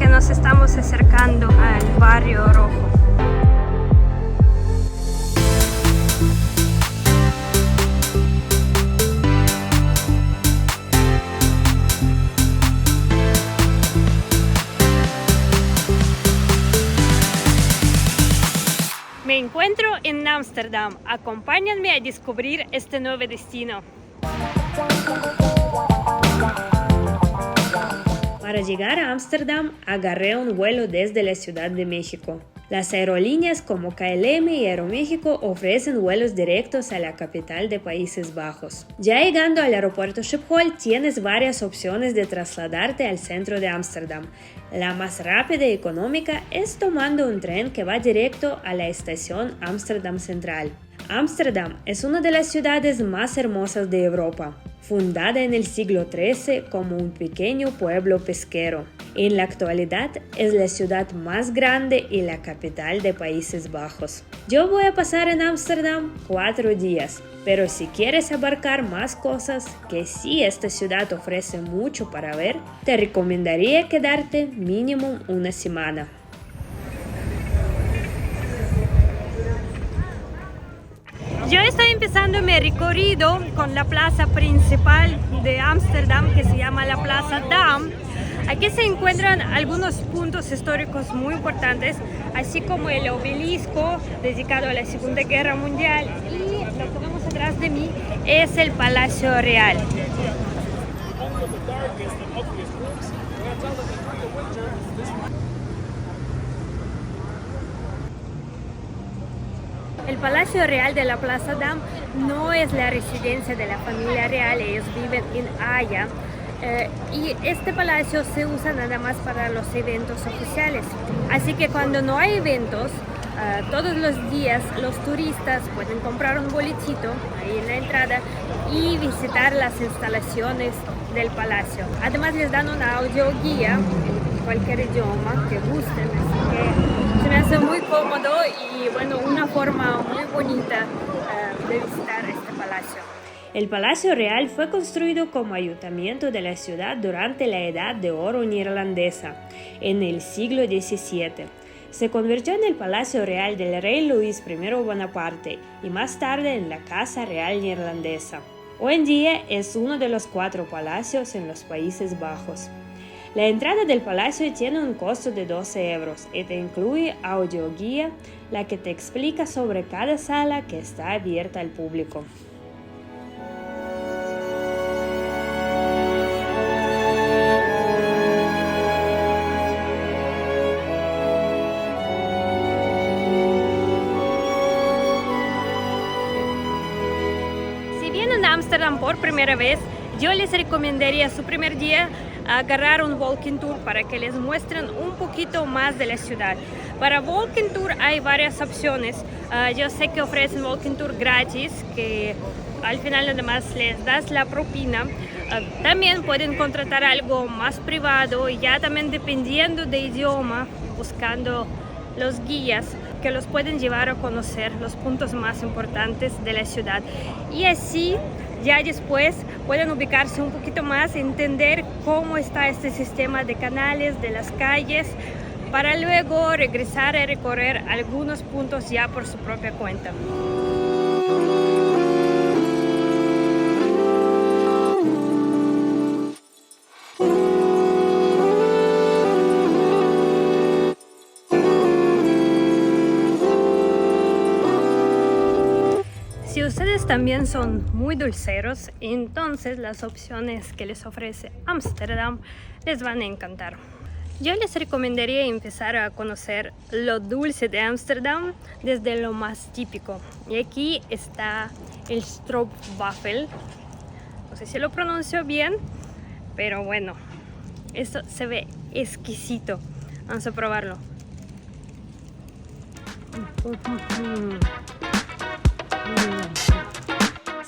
que nos estamos acercando al barrio rojo. Me encuentro en Ámsterdam. Acompáñenme a descubrir este nuevo destino. Para llegar a Ámsterdam, agarré un vuelo desde la Ciudad de México. Las aerolíneas como KLM y Aeroméxico ofrecen vuelos directos a la capital de Países Bajos. Ya llegando al aeropuerto Schiphol, tienes varias opciones de trasladarte al centro de Ámsterdam. La más rápida y económica es tomando un tren que va directo a la estación Ámsterdam Central. Ámsterdam es una de las ciudades más hermosas de Europa, fundada en el siglo XIII como un pequeño pueblo pesquero. En la actualidad es la ciudad más grande y la capital de Países Bajos. Yo voy a pasar en Ámsterdam 4 días, pero si quieres abarcar más cosas, que sí esta ciudad ofrece mucho para ver, te recomendaría quedarte mínimo una semana. Yo estoy empezando mi recorrido con la plaza principal de Ámsterdam, que se llama la Plaza Dam. Aquí se encuentran algunos puntos históricos muy importantes, así como el obelisco dedicado a la Segunda Guerra Mundial, y lo que vemos atrás de mí es el Palacio Real. El Palacio Real de la Plaza Dam no es la residencia de la familia real, ellos viven en Haya. Y este palacio se usa nada más para los eventos oficiales. Así que cuando no hay eventos, todos los días los turistas pueden comprar un boletito ahí en la entrada y visitar las instalaciones del palacio. Además les dan una audioguía en cualquier idioma que gusten, así que se me hace muy cómodo y bueno, una forma muy bonita de visitar este palacio. El Palacio Real fue construido como ayuntamiento de la ciudad durante la Edad de Oro neerlandesa, en el siglo XVII. Se convirtió en el Palacio Real del rey Luis I Bonaparte y más tarde en la Casa Real neerlandesa. Hoy en día es uno de los 4 palacios en los Países Bajos. La entrada del palacio tiene un costo de 12 euros y te incluye audioguía, la que te explica sobre cada sala que está abierta al público. Ámsterdam por primera vez, yo les recomendaría su primer día agarrar un walking tour para que les muestren un poquito más de la ciudad. Para walking tour hay varias opciones. Yo sé que ofrecen walking tour gratis, que al final además les das la propina. También pueden contratar algo más privado y ya también dependiendo de idioma, buscando los guías que los pueden llevar a conocer los puntos más importantes de la ciudad. Y así ya después pueden ubicarse un poquito más, entender cómo está este sistema de canales, de las calles, para luego regresar a recorrer algunos puntos ya por su propia cuenta. Si ustedes también son muy dulceros, entonces las opciones que les ofrece Ámsterdam les van a encantar. Yo les recomendaría empezar a conocer lo dulce de Ámsterdam desde lo más típico. Y aquí está el stroopwafel. No sé si lo pronuncio bien, pero bueno, esto se ve exquisito. Vamos a probarlo.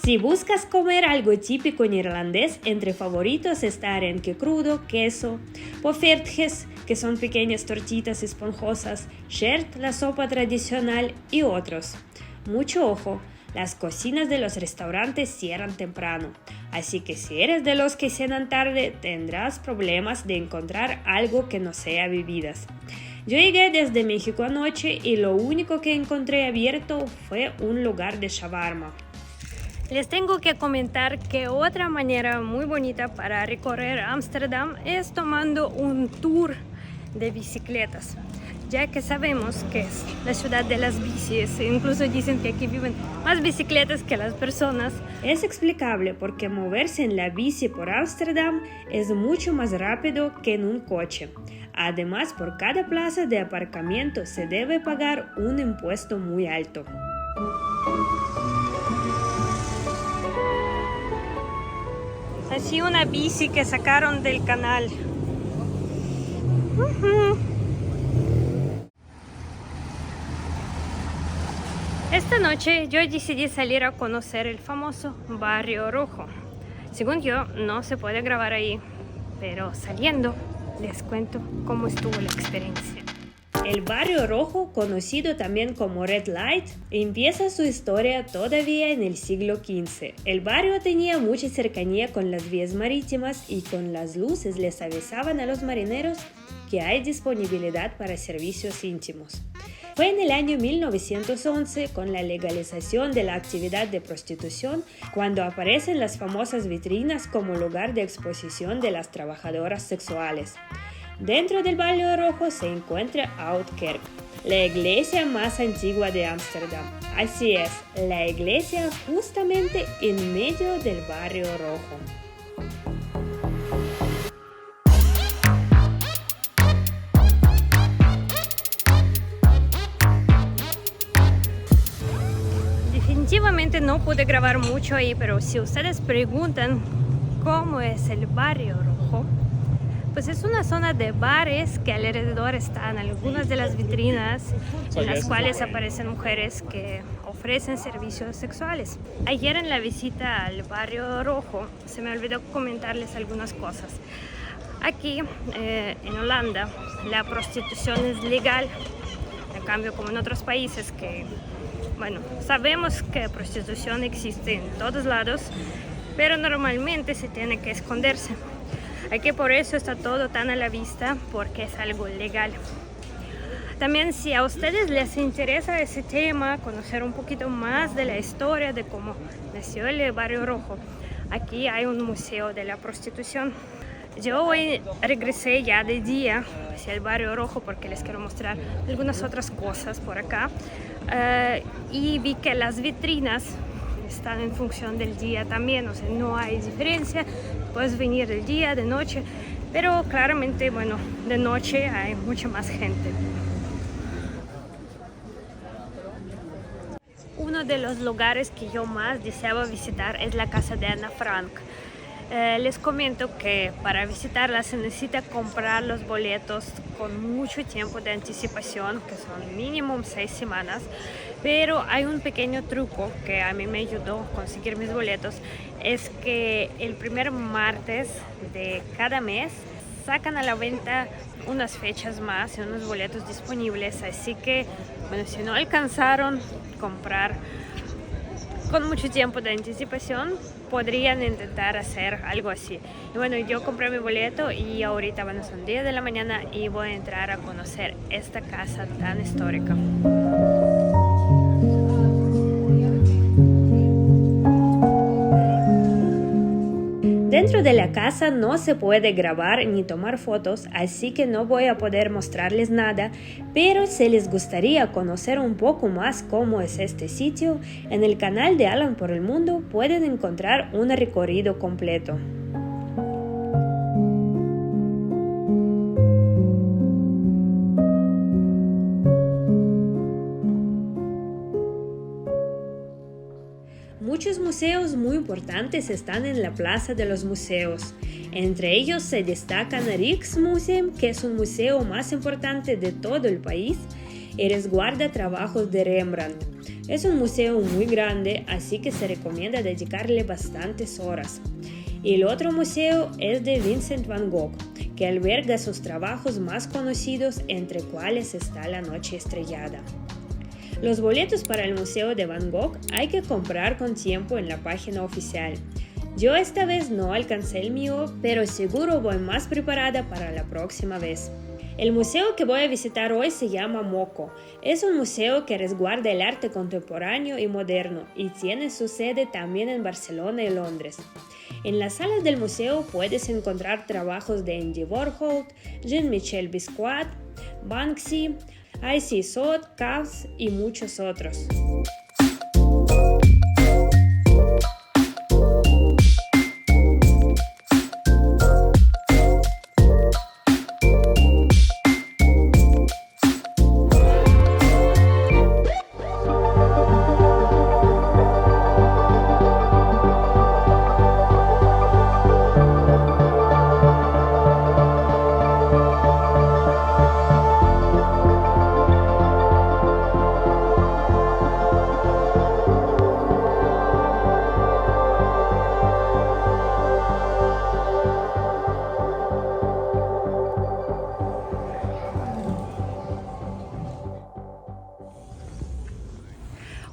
Si buscas comer algo típico neerlandés, entre favoritos está arenque crudo, queso, poffertjes, que son pequeñas tortitas esponjosas, shert, la sopa tradicional y otros. Mucho ojo, Las cocinas de los restaurantes cierran temprano, así que si eres de los que cenan tarde, tendrás problemas de encontrar algo que no sea bebidas. Yo llegué desde México anoche y lo único que encontré abierto fue un lugar de shawarma. Les tengo que comentar que otra manera muy bonita para recorrer Ámsterdam es tomando un tour de bicicletas, ya que sabemos que es la ciudad de las bicis, incluso dicen que aquí viven más bicicletas que las personas. Es explicable porque moverse en la bici por Ámsterdam es mucho más rápido que en un coche. Además, por cada plaza de aparcamiento se debe pagar un impuesto muy alto. Así una bici que sacaron del canal. Esta noche yo decidí salir a conocer el famoso Barrio Rojo. Según yo, no se puede grabar ahí, pero saliendo les cuento cómo estuvo la experiencia. El Barrio Rojo, conocido también como Red Light, empieza su historia todavía en el siglo XV. El barrio tenía mucha cercanía con las vías marítimas y con las luces les avisaban a los marineros que hay disponibilidad para servicios íntimos. Fue en el año 1911, con la legalización de la actividad de prostitución, cuando aparecen las famosas vitrinas como lugar de exposición de las trabajadoras sexuales. Dentro del Barrio Rojo se encuentra Oud-Kerk, la iglesia más antigua de Ámsterdam. Así es, la iglesia justamente en medio del Barrio Rojo. Definitivamente no pude grabar mucho ahí, pero si ustedes preguntan cómo es el Barrio Rojo, pues es una zona de bares que alrededor están algunas de las vitrinas en las cuales aparecen mujeres que ofrecen servicios sexuales. Ayer en la visita al Barrio Rojo se me olvidó comentarles algunas cosas. Aquí en Holanda la prostitución es legal, en cambio como en otros países que, bueno, sabemos que prostitución existe en todos lados, pero normalmente se tiene que esconderse. Aquí por eso está todo tan a la vista, porque es algo legal. También si a ustedes les interesa ese tema, conocer un poquito más de la historia de cómo nació el Barrio Rojo, aquí hay un museo de la prostitución. Yo hoy regresé ya de día hacia el Barrio Rojo porque les quiero mostrar algunas otras cosas por acá y vi que las vitrinas están en función del día también, o sea, no hay diferencia, puedes venir de día, de noche, pero claramente, bueno, de noche hay mucha más gente. Uno de los lugares que yo más deseaba visitar es la casa de Ana Frank. Les comento que para visitarla se necesita comprar los boletos con mucho tiempo de anticipación, que son mínimo 6 semanas, pero hay un pequeño truco que a mí me ayudó a conseguir mis boletos, es que el primer martes de cada mes sacan a la venta unas fechas más y unos boletos disponibles, así que, bueno, si no alcanzaron a comprar con mucho tiempo de anticipación, podrían intentar hacer algo así. Y bueno, yo compré mi boleto y ahorita, bueno, son 10 de la mañana y voy a entrar a conocer esta casa tan histórica. Dentro de la casa no se puede grabar ni tomar fotos, así que no voy a poder mostrarles nada, pero si les gustaría conocer un poco más cómo es este sitio, en el canal de Alan por el Mundo pueden encontrar un recorrido completo. Muchos museos muy importantes están en la Plaza de los Museos. Entre ellos se destacan Rijksmuseum, que es un museo más importante de todo el país y resguarda trabajos de Rembrandt. Es un museo muy grande, así que se recomienda dedicarle bastantes horas. Y el otro museo es de Vincent van Gogh, que alberga sus trabajos más conocidos, entre cuales está La Noche Estrellada. Los boletos para el Museo de Van Gogh hay que comprar con tiempo en la página oficial. Yo esta vez no alcancé el mío, pero seguro voy más preparada para la próxima vez. El museo que voy a visitar hoy se llama MoCo. Es un museo que resguarda el arte contemporáneo y moderno y tiene su sede también en Barcelona y Londres. En las salas del museo puedes encontrar trabajos de Andy Warhol, Jean-Michel Basquiat, Banksy, I.C. Sod, Kaws y muchos otros.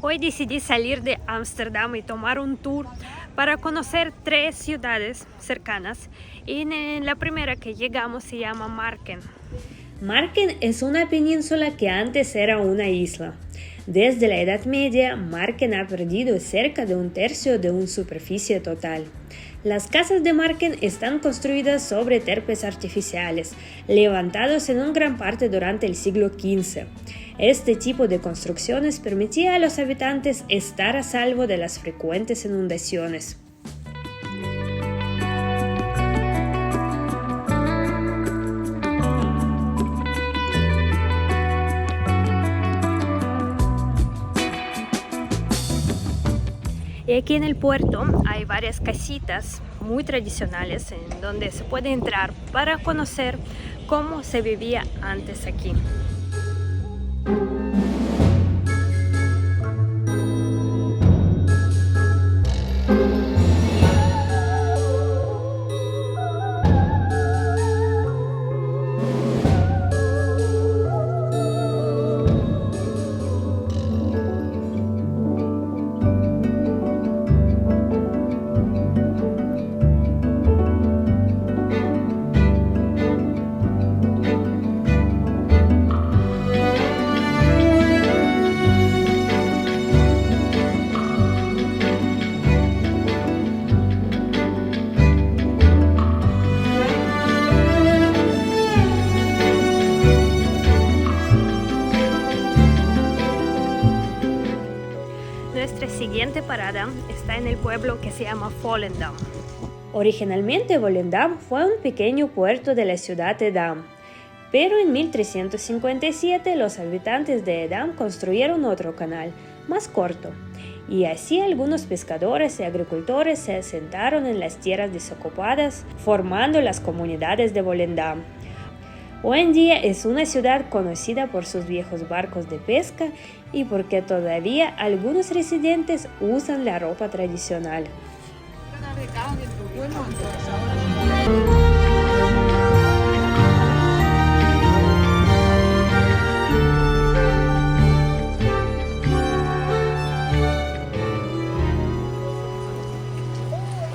Hoy decidí salir de Ámsterdam y tomar un tour para conocer 3 ciudades cercanas. Y en la primera que llegamos se llama Marken. Marken es una península que antes era una isla. Desde la Edad Media, Marken ha perdido cerca de 1/3 de su superficie total. Las casas de Marken están construidas sobre terpes artificiales, levantados en gran parte durante el siglo XV. Este tipo de construcciones permitía a los habitantes estar a salvo de las frecuentes inundaciones. Y aquí en el puerto hay varias casitas muy tradicionales en donde se puede entrar para conocer cómo se vivía antes aquí. Nuestra siguiente parada está en el pueblo que se llama Volendam. Originalmente Volendam fue un pequeño puerto de la ciudad de Edam, pero en 1357 los habitantes de Edam construyeron otro canal, más corto, y así algunos pescadores y agricultores se asentaron en las tierras desocupadas, formando las comunidades de Volendam. Hoy en día es una ciudad conocida por sus viejos barcos de pesca y porque todavía algunos residentes usan la ropa tradicional.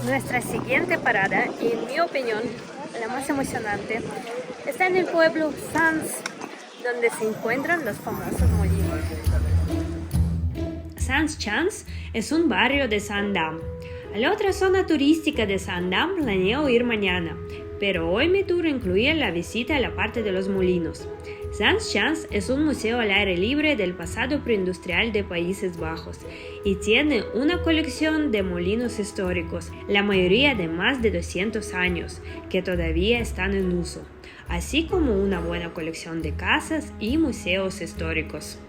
Nuestra siguiente parada, y en mi opinión la más emocionante, está en el pueblo Sants, donde se encuentran los famosos molinos. Sants-Chans es un barrio de Zaandam. A la otra zona turística de Zaandam planeo ir mañana, pero hoy mi tour incluye la visita a la parte de los molinos. Sants-Chans es un museo al aire libre del pasado preindustrial de Países Bajos y tiene una colección de molinos históricos, la mayoría de más de 200 años, que todavía están en uso, así como una buena colección de casas y museos históricos.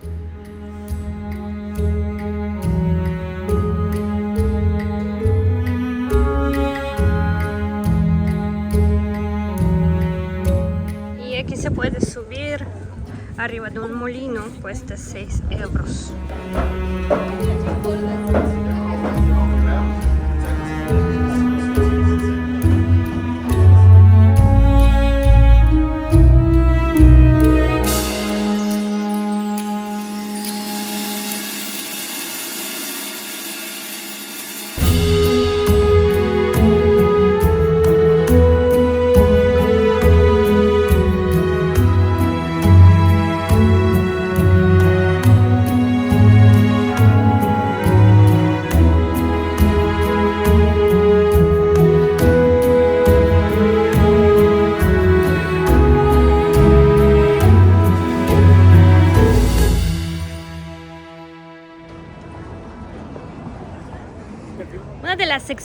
Y aquí se puede subir arriba de un molino, cuesta 6 euros.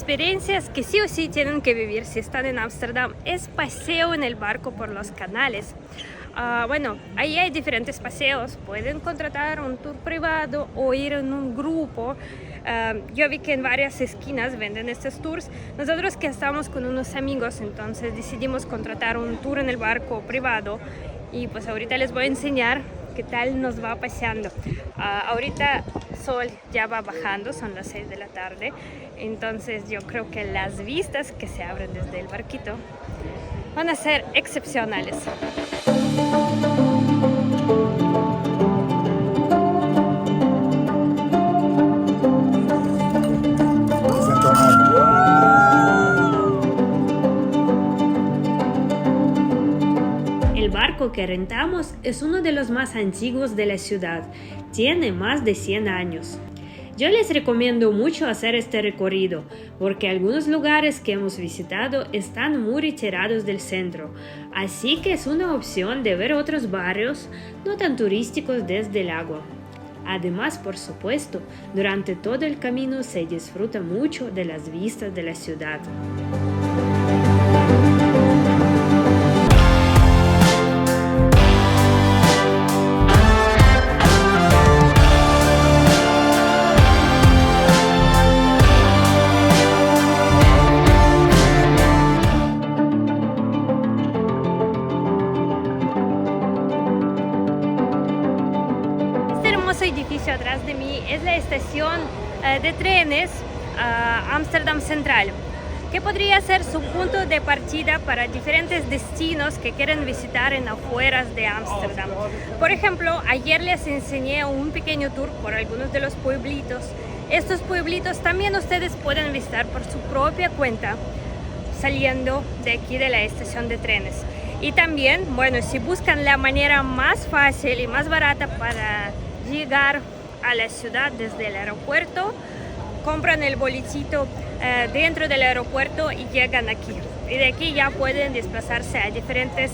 experiencias que sí o sí tienen que vivir si están en Ámsterdam es paseo en el barco por los canales. Bueno, ahí hay diferentes paseos, pueden contratar un tour privado o ir en un grupo. Yo vi que en varias esquinas venden estos tours. Nosotros que estamos con unos amigos, entonces decidimos contratar un tour en el barco privado y pues ahorita les voy a enseñar qué tal nos va paseando. Ahorita sol ya va bajando, son las 6 de la tarde, entonces yo creo que las vistas que se abren desde el barquito van a ser excepcionales. El barco que rentamos es uno de los más antiguos de la ciudad, tiene más de 100 años. Yo les recomiendo mucho hacer este recorrido, porque algunos lugares que hemos visitado están muy retirados del centro, así que es una opción de ver otros barrios no tan turísticos desde el agua. Además, por supuesto, durante todo el camino se disfruta mucho de las vistas de la ciudad. Edificio atrás de mí es la estación de trenes Ámsterdam Central, que podría ser su punto de partida para diferentes destinos que quieren visitar en afueras de Ámsterdam. Por ejemplo, ayer les enseñé un pequeño tour por algunos de los pueblitos. Estos pueblitos también ustedes pueden visitar por su propia cuenta saliendo de aquí de la estación de trenes. Y también, bueno, si buscan la manera más fácil y más barata para llegar a la ciudad desde el aeropuerto, compran el boletito dentro del aeropuerto y llegan aquí. Y de aquí ya pueden desplazarse a diferentes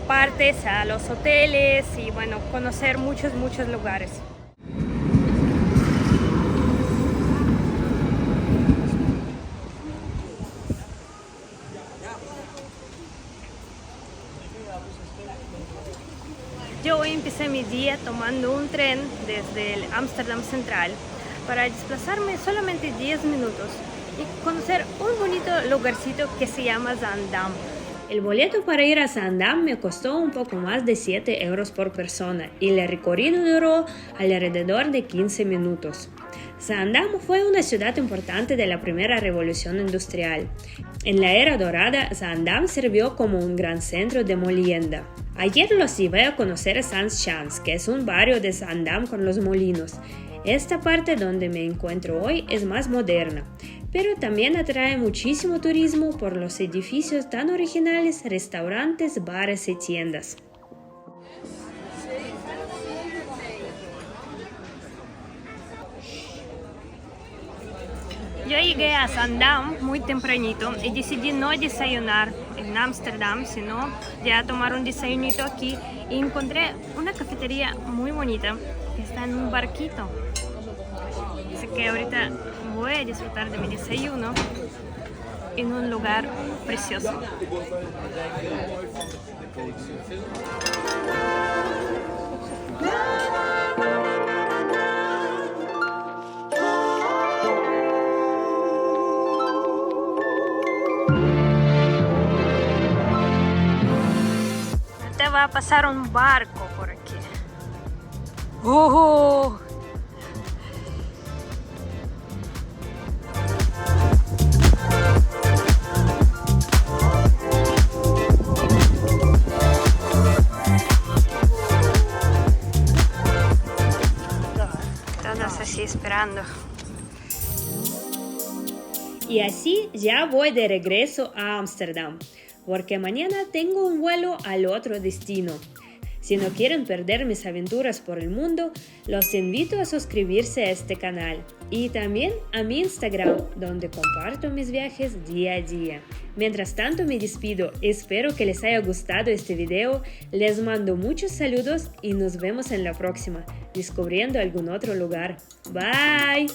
partes, a los hoteles y bueno, conocer muchos lugares. Yo hoy empecé mi día tomando un tren desde el Ámsterdam Central para desplazarme solamente 10 minutos y conocer un bonito lugarcito que se llama Zaandam. El boleto para ir a Zaandam me costó un poco más de 7 euros por persona y el recorrido duró alrededor de 15 minutos. Zaandam fue una ciudad importante de la primera revolución industrial. En la era dorada, Zaandam sirvió como un gran centro de molienda. Ayer los llevé a conocer Sans Chans, que es un barrio de Zaandam con los molinos. Esta parte donde me encuentro hoy es más moderna, pero también atrae muchísimo turismo por los edificios tan originales, restaurantes, bares y tiendas. Yo llegué a Zaandam muy tempranito y decidí no desayunar en Ámsterdam, sino ya tomar un desayunito aquí y encontré una cafetería muy bonita que está en un barquito. Así que ahorita voy a disfrutar de mi desayuno en un lugar precioso. Te va a pasar un barco por aquí. ¡Oh! Todos así esperando. Y así ya voy de regreso a Ámsterdam, porque mañana tengo un vuelo al otro destino. Si no quieren perder mis aventuras por el mundo, los invito a suscribirse a este canal y también a mi Instagram, donde comparto mis viajes día a día. Mientras tanto me despido, espero que les haya gustado este video, les mando muchos saludos y nos vemos en la próxima, descubriendo algún otro lugar. Bye!